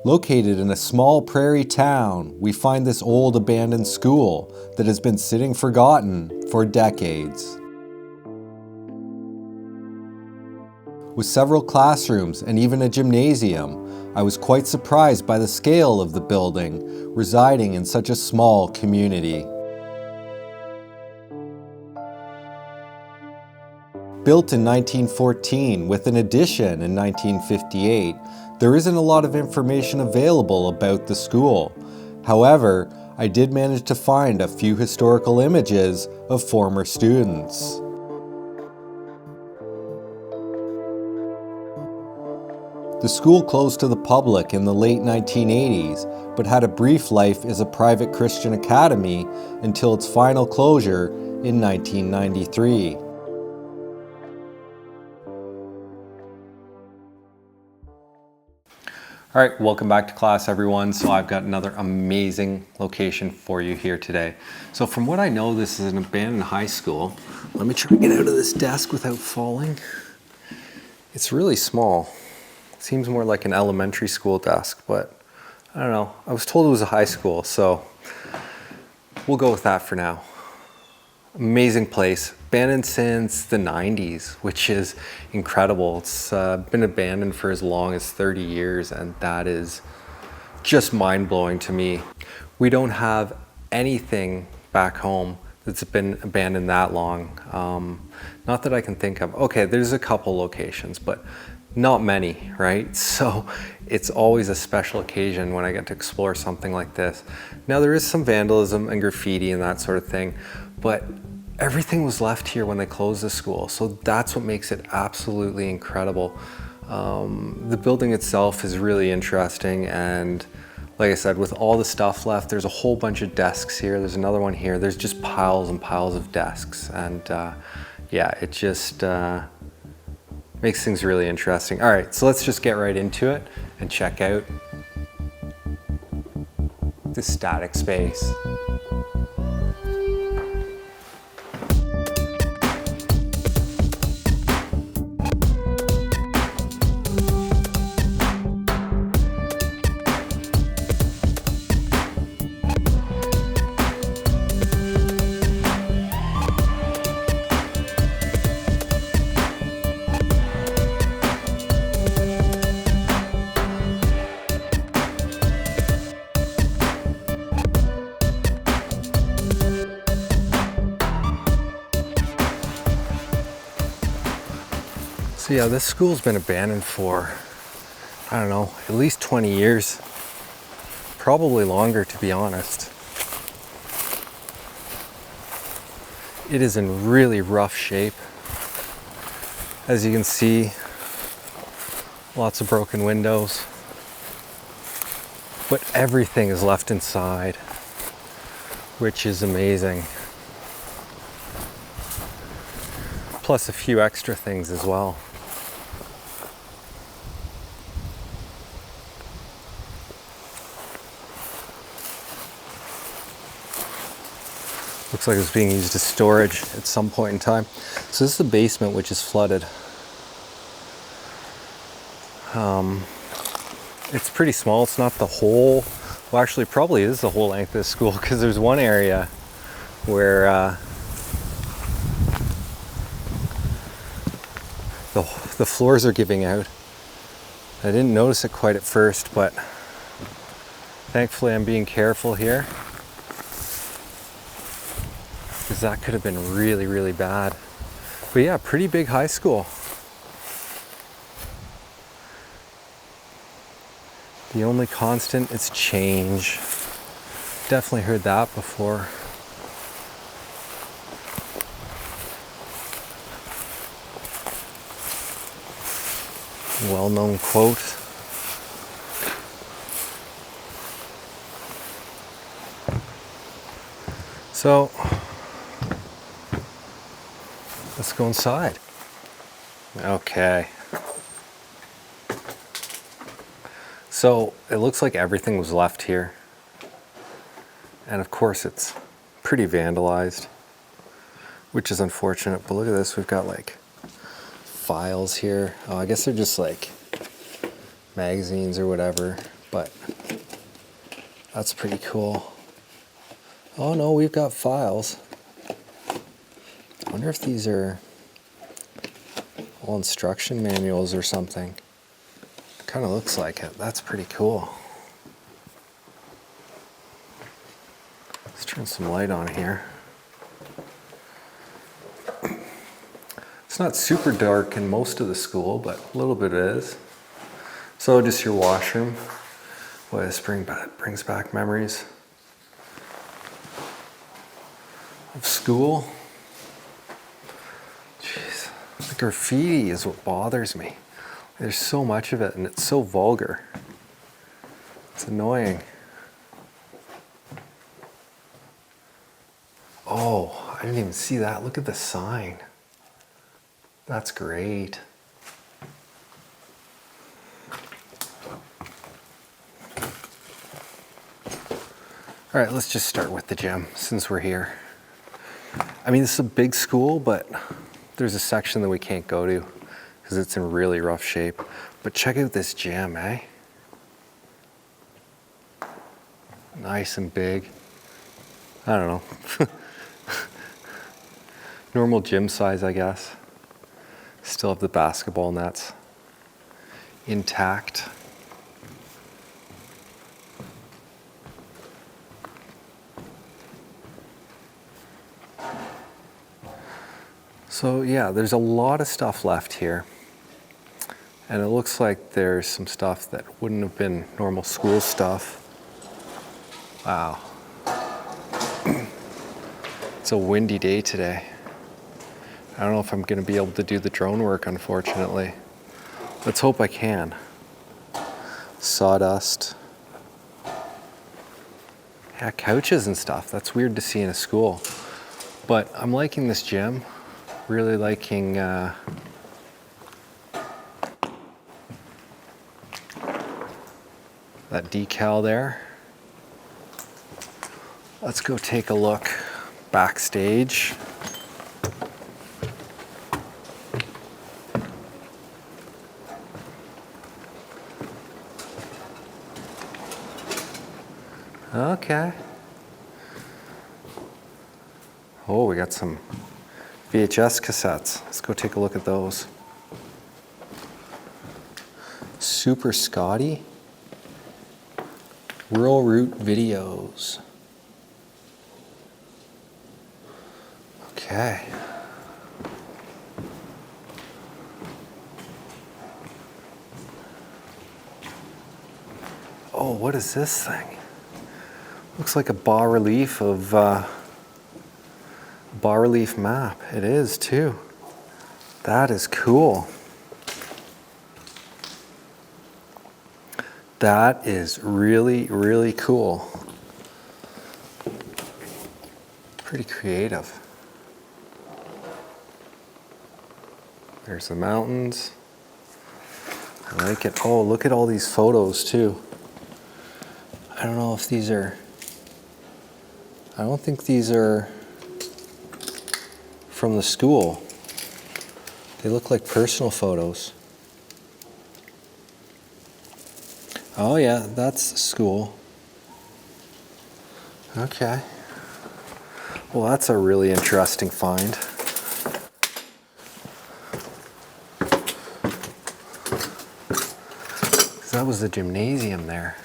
Located in a small prairie town, we find this old abandoned school that has been sitting forgotten for decades. With several classrooms and even a gymnasium, I was quite surprised by the scale of the building, residing in such a small community. Built in 1914 with an addition in 1958, there isn't a lot of information available about the school. However, I did manage to find a few historical images of former students. The school closed to the public in the late 1980s, but had a brief life as a private Christian academy until its final closure in 1993. All right, welcome back to class, everyone. So I've got another amazing location for you here today. So from what I know, this is an abandoned high school. Let me try to get out of this desk without falling. It's really small. It seems more like an elementary school desk, but I don't know. I was told it was a high school, so we'll go with that for now. Amazing place, abandoned since the 90s, which is incredible. It's been abandoned for as long as 30 years, and that is just mind-blowing to me. We don't have anything back home that's been abandoned that long. Not that I can think of. Okay, there's a couple locations, but not many, right? So it's always a special occasion when I get to explore something like this. Now there is some vandalism and graffiti and that sort of thing, but everything was left here when they closed the school. So that's what makes it absolutely incredible. The building itself is really interesting, and like I said, with all the stuff left, there's a whole bunch of desks here. There's another one here. There's just piles and piles of desks. And yeah, it just makes things really interesting. All right, so let's just get right into it and check out the static space. So yeah, this school's been abandoned for, I don't know, at least 20 years. Probably longer, to be honest. It is in really rough shape. As you can see, lots of broken windows. But everything is left inside, which is amazing. Plus a few extra things as well. Looks like it's being used as storage at some point in time. So this is the basement, which is flooded. It's pretty small. It's not the whole, well actually probably is the whole length of this school, because there's one area where the floors are giving out. I didn't notice it quite at first, but thankfully I'm being careful here, because that could have been really, really bad. But yeah, pretty big high school. The only constant is change. Definitely heard that before. Well-known quote. So let's go inside. Okay. So it looks like everything was left here. And of course it's pretty vandalized, which is unfortunate. But look at this, we've got like files here. Oh, I guess they're just like magazines or whatever. but that's pretty cool. Oh no, we've got files. I wonder if these are all instruction manuals or something. Kind of looks like it. That's pretty cool. Let's turn some light on here. It's not super dark in most of the school, but a little bit is. So just your washroom. Boy, this brings back memories of school. Jeez, the graffiti is what bothers me. There's so much of it and it's so vulgar. It's annoying. Oh, I didn't even see that. Look at the sign. That's great. All right, let's just start with the gym since we're here. I mean, this is a big school, but there's a section that we can't go to because it's in really rough shape. But check out this gym, eh? Nice and big. I don't know. Normal gym size, I guess. Still have the basketball nets intact. So yeah, there's a lot of stuff left here. And it looks like there's some stuff that wouldn't have been normal school stuff. Wow. It's a windy day today. I don't know if I'm going to be able to do the drone work, unfortunately. Let's hope I can. Sawdust. Yeah, couches and stuff. That's weird to see in a school. But I'm liking this gym. Really liking that decal there. Let's go take a look backstage. Okay. Oh, we got some VHS cassettes. Let's go take a look at those. Super Scotty. Rural Route videos. Okay. Oh, what is this thing? Looks like a bas-relief of bas-relief map. It is too. That is cool. That is really, really cool. Pretty creative. There's the mountains. I like it. Oh, look at all these photos too. I don't know if these are, I don't think these are from the school. They look like personal photos. Oh yeah, that's school. Okay. Well, that's a really interesting find. That was the gymnasium there.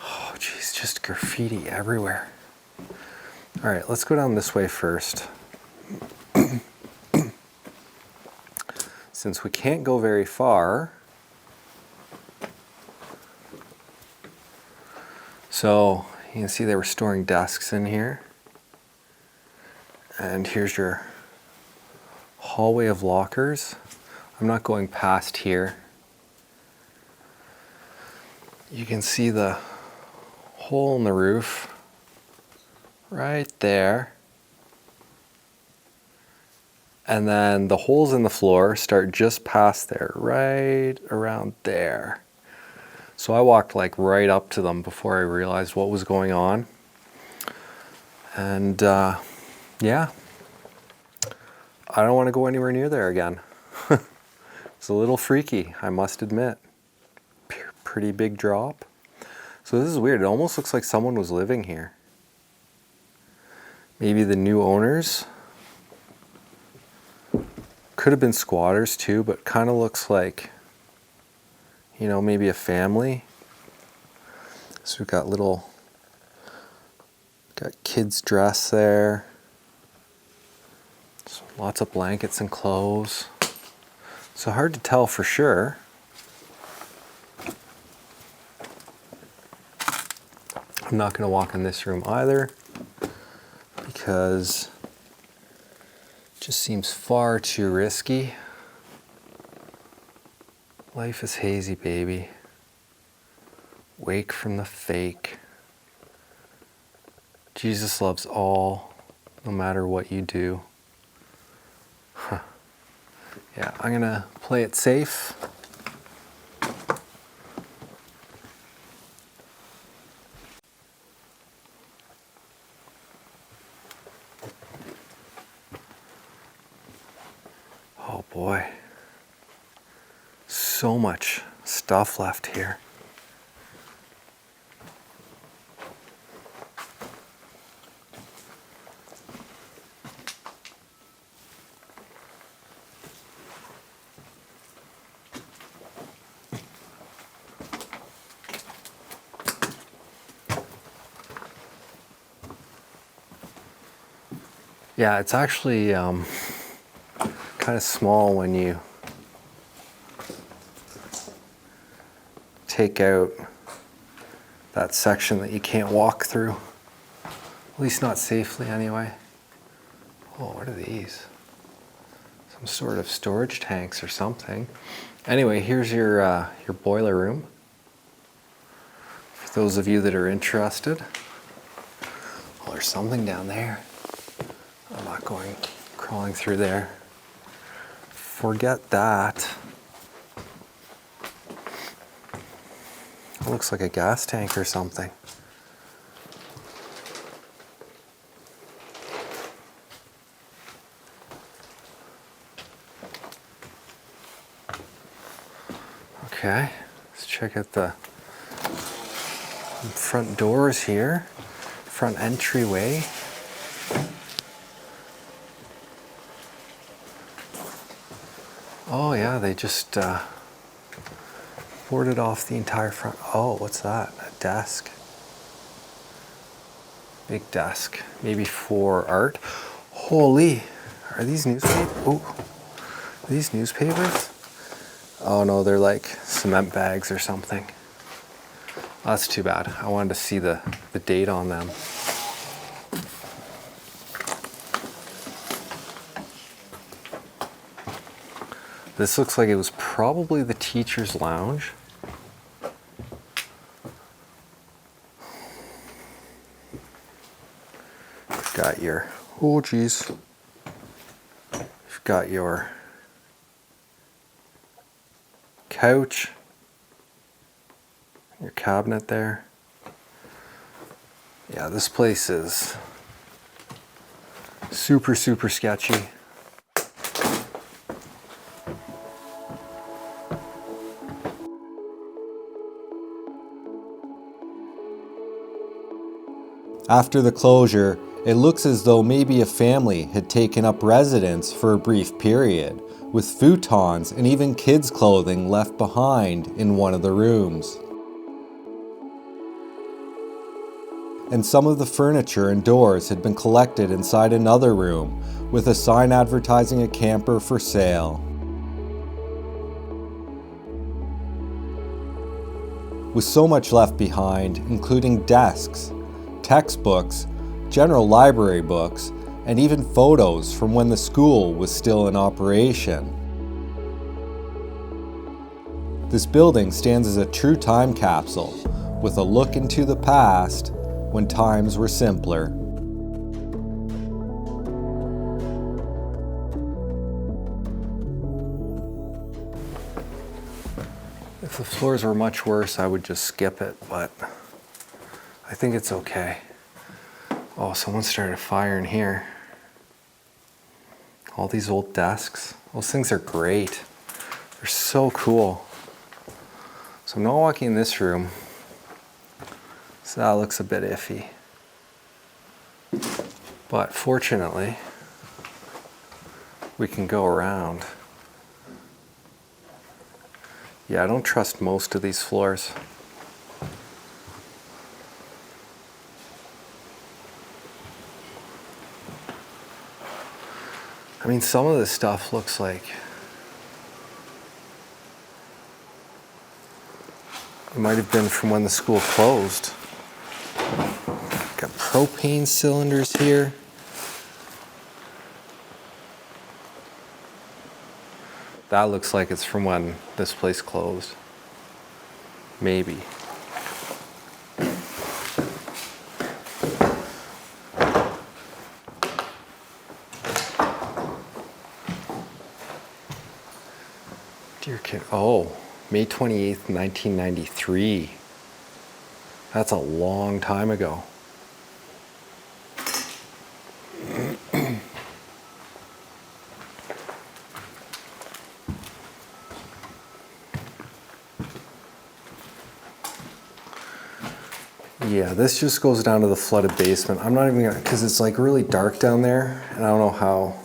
Oh geez, just graffiti everywhere. All right, let's go down this way first. Since we can't go very far. So you can see they were storing desks in here. And here's your hallway of lockers. I'm not going past here. You can see the hole in the roof right there. And then the holes in the floor start just past there, right around there. So I walked like right up to them before I realized what was going on. And yeah, I don't want to go anywhere near there again. It's a little freaky, I must admit. pretty big drop. So this is weird. It almost looks like someone was living here. Maybe the new owners. Could have been squatters too, but kind of looks like, you know, maybe a family. So we've got kids' dress there. So lots of blankets and clothes. So hard to tell for sure. I'm not going to walk in this room either because it just seems far too risky. Life is hazy, baby. Wake from the fake. Jesus loves all, no matter what you do. Huh. Yeah, I'm going to play it safe. Oh boy, so much stuff left here. Yeah, it's actually kind of small when you take out that section that you can't walk through. At least not safely anyway. Oh, what are these? Some sort of storage tanks or something. Anyway, here's your boiler room. For those of you that are interested. Oh, there's something down there. I'm not going crawling through there. Forget that. It looks like a gas tank or something. Okay, let's check out the front doors here. Front entryway. Oh yeah, they just boarded off the entire front. Oh, what's that? A desk. Big desk. Maybe for art. Holy, are these newspapers? Oh, are these newspapers? Oh no, they're like cement bags or something. Oh, that's too bad. I wanted to see the date on them. This looks like it was probably the teacher's lounge. You've got your, oh geez. You've got your couch, your cabinet there. Yeah, this place is super, super sketchy. After the closure, it looks as though maybe a family had taken up residence for a brief period, with futons and even kids' clothing left behind in one of the rooms. And some of the furniture and doors had been collected inside another room, with a sign advertising a camper for sale. With so much left behind, including desks, textbooks, general library books, and even photos from when the school was still in operation. This building stands as a true time capsule, with a look into the past when times were simpler. If the floors were much worse, I would just skip it, but I think it's okay. Oh, someone started a fire in here. All these old desks. Those things are great. They're so cool. So I'm not walking in this room. So that looks a bit iffy. But fortunately, we can go around. Yeah, I don't trust most of these floors. I mean, some of this stuff looks like it might have been from when the school closed. Got propane cylinders here. That looks like it's from when this place closed. Maybe. Dear kid. Oh, May 28th, 1993. That's a long time ago. Yeah, this just goes down to the flooded basement. I'm not even gonna, because it's like really dark down there, and I don't know how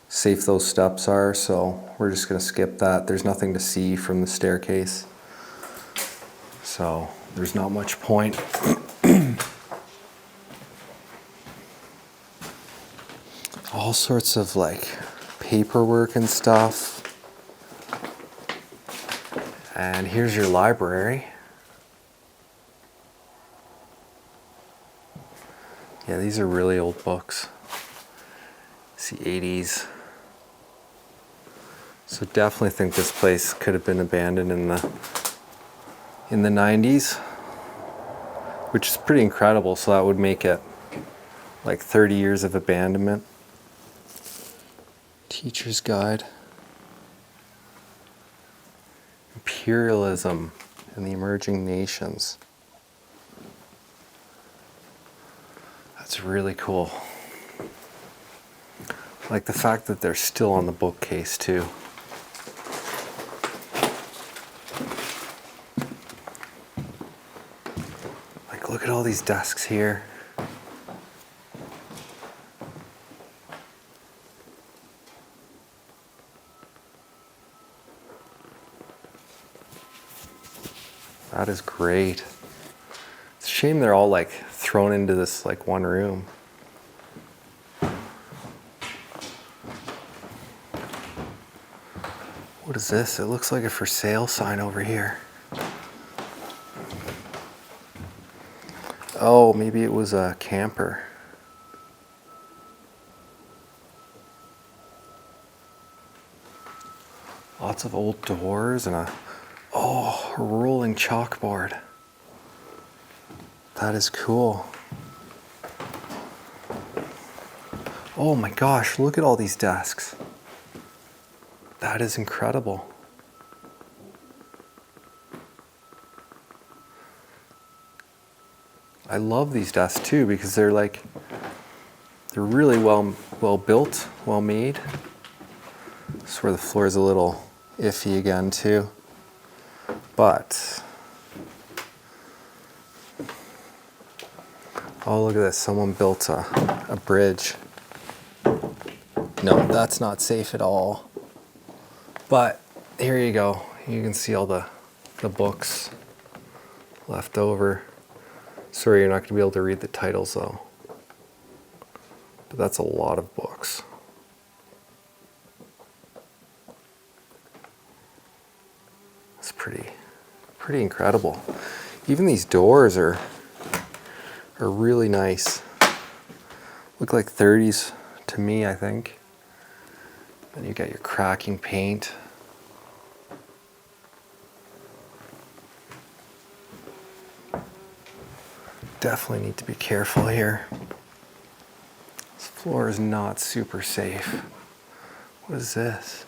safe those steps are, so we're just gonna skip that. There's nothing to see from the staircase, so there's not much point. All sorts of like paperwork and stuff. And here's your library. Yeah, these are really old books. See, 80s. So definitely think this place could have been abandoned in the 90s, which is pretty incredible. So that would make it like 30 years of abandonment. Teacher's guide. Imperialism in the emerging nations. That's really cool. Like the fact that they're still on the bookcase too. Like look at all these desks here. That is great. It's a shame they're all like thrown into this like one room. What is this? It looks like a for sale sign over here. Oh, maybe it was a camper. Lots of old doors and a rolling chalkboard. That is cool. Oh my gosh, look at all these desks. That is incredible. I love these desks too because they're really well built, well made. This is where the floor is a little iffy again too. But oh, look at this. Someone built a bridge. No, that's not safe at all. But here you go. You can see all the books left over. Sorry, you're not going to be able to read the titles though. But that's a lot of books. It's pretty incredible. Even these doors are really nice. Look like 30s to me, I think. Then you got your cracking paint. Definitely need to be careful here. This floor is not super safe. What is this?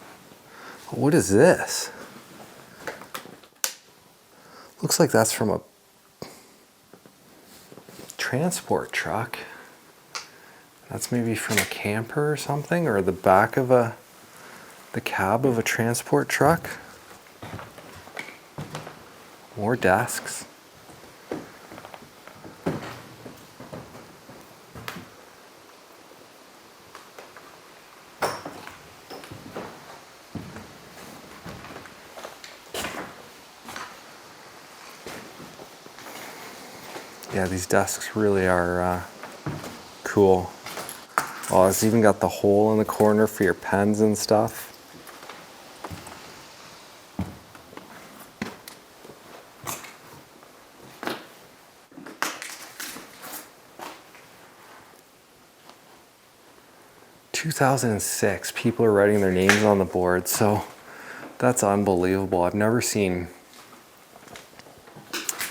What is this? Looks like that's from a transport truck. That's maybe from a camper or something, or the back of the cab of a transport truck. More desks. Yeah, these desks really are cool. Oh, it's even got the hole in the corner for your pens and stuff. "2006, people are writing their names on the board," so that's unbelievable. I've never seen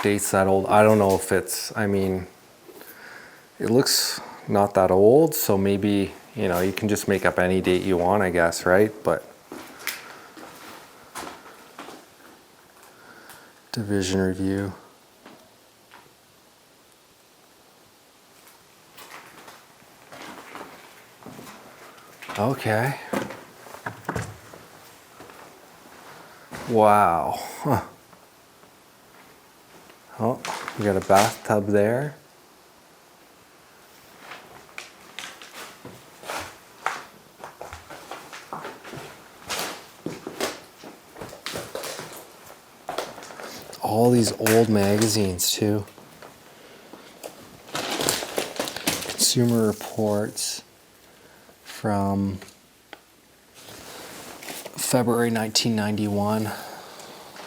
dates that old. I don't know if it's, I mean, it looks not that old, so maybe, you know, you can just make up any date you want, I guess, right? But division review. Okay. Wow. Huh. Oh, we got a bathtub there. All these old magazines too. Consumer Reports from February 1991.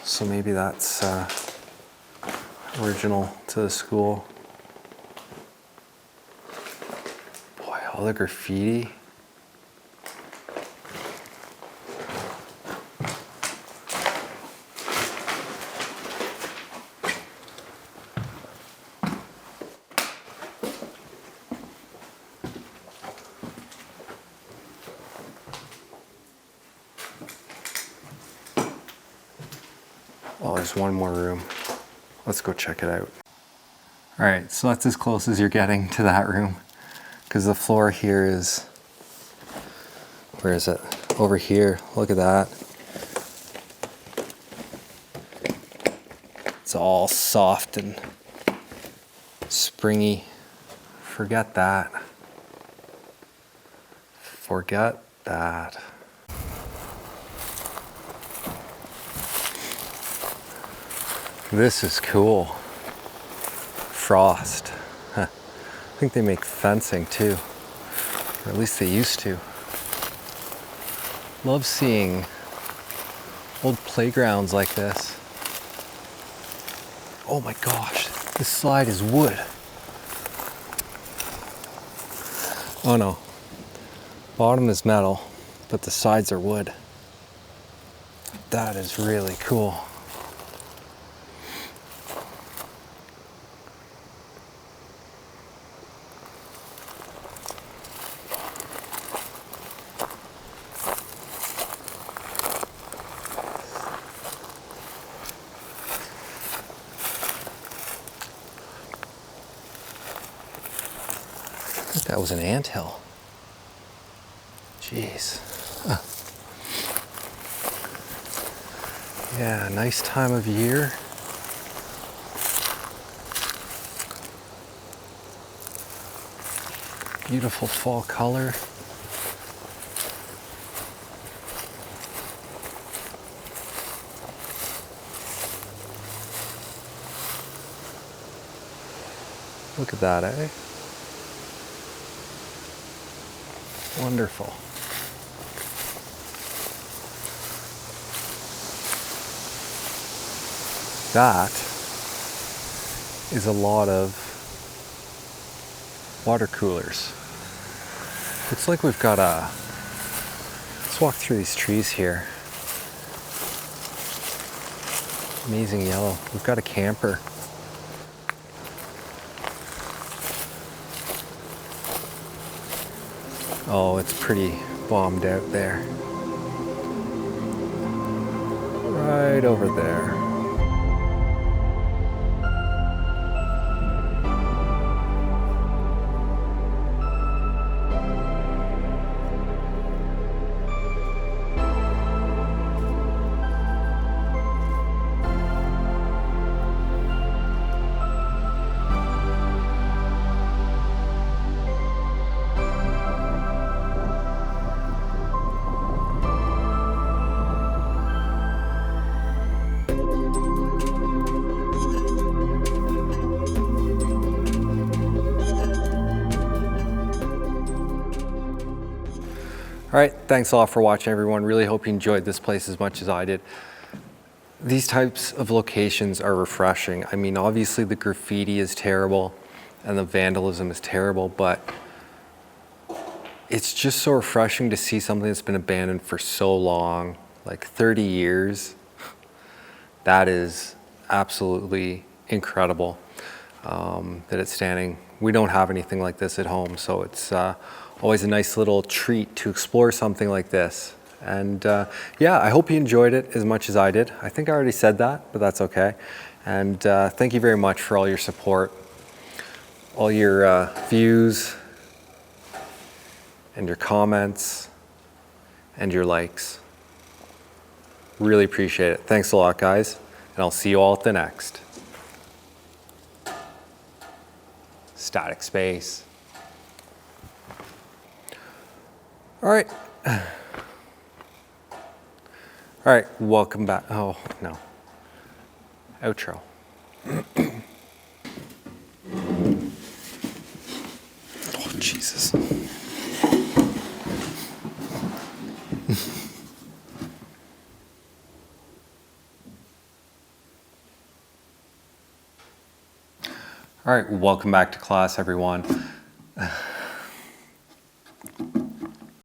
So maybe that's original to the school. Boy, all the graffiti. Oh, there's one more room. Let's go check it out. All right, so that's as close as you're getting to that room, because the floor here is, where is it? Over here. Look at that. It's all soft and springy. Forget that. Forget that. This is cool. Frost. Huh. I think they make fencing too, or at least they used to. Love seeing old playgrounds like this. Oh my gosh, this slide is wood. Oh no, bottom is metal, but the sides are wood. That is really cool. I think that was an anthill. Jeez. Huh. Yeah, nice time of year. Beautiful fall color. Look at that, eh? Wonderful. That is a lot of water coolers. Looks like we've got a, let's walk through these trees here. Amazing yellow. We've got a camper. Oh, it's pretty bombed out there. Right over there. All right, thanks a lot for watching, everyone. Really hope you enjoyed this place as much as I did. These types of locations are refreshing. I mean, obviously the graffiti is terrible and the vandalism is terrible, but it's just so refreshing to see something that's been abandoned for so long, like 30 years. That is absolutely incredible that it's standing. We don't have anything like this at home, so it's always a nice little treat to explore something like this. And yeah, I hope you enjoyed it as much as I did. I think I already said that, but that's okay. And thank you very much for all your support, all your views, and your comments, and your likes. Really appreciate it. Thanks a lot, guys, and I'll see you all at the next. Static space. All right. All right, welcome back. Oh, no. Outro. Oh, Jesus. All right, welcome back to class, everyone.